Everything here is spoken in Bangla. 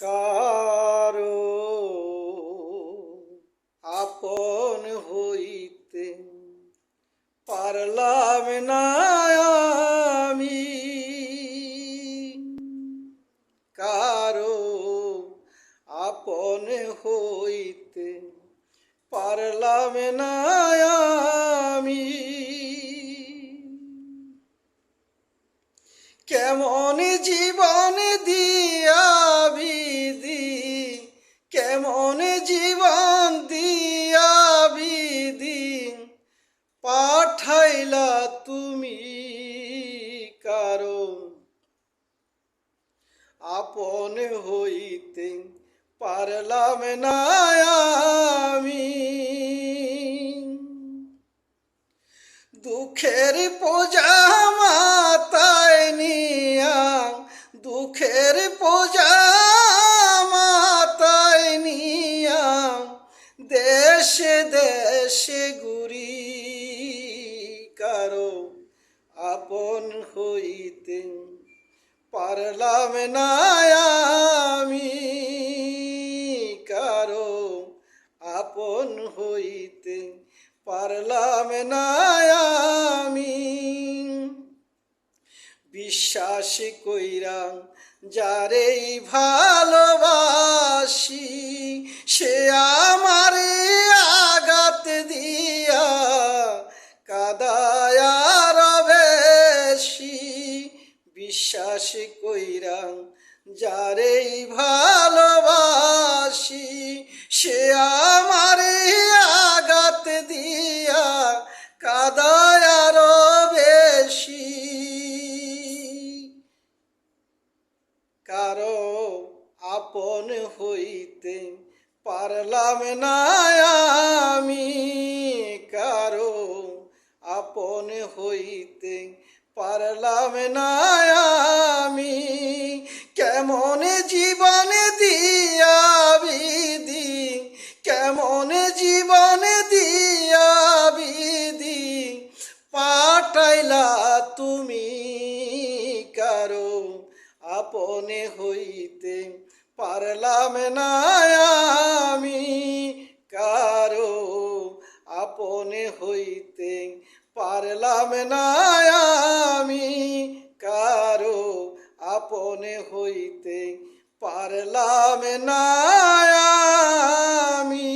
কারো আপন হইতে পারলাম না আমি, কারো আপন হইতে পারলাম না আমি। কেমন জীবন দিয়া বিধি, কেমন জীবন দিয়া বিধি পাঠাইলা তুমি, কারো আপন হইতে পারলাম না আমি। দুঃখের পূজা মাতায় নিয়া, দুঃখের পূজা মাতায় নিয়া দেশে দেশে ঘুরি, কারো আপন হইতে পারলাম না আমি, কারো আপন হইতে পারলাম না আমি। বিশ্বাস কইরা যারেই ভালোবাসি, সে আমারে আঘাত দিয়া কাদায় আরো বেশি। বিশ্বাস কইরা যারেই ভালোবাসি, সে আমারে আঘাত দিয়া কাদায় আরো বেশি। কারো আপন হইতে পারলাম না আমি, কারো আপন হইতে পারলাম না আমি। কেমন জীবন দিয়া বিধি, কেমন জীবন দিয়া বিধি পাঠাইলা তুমি, কারো আপন হইতে পারলাম না আমি, কারো আপন হইতে পারলাম না আমি, কারো আপন হইতে পারলাম না আমি।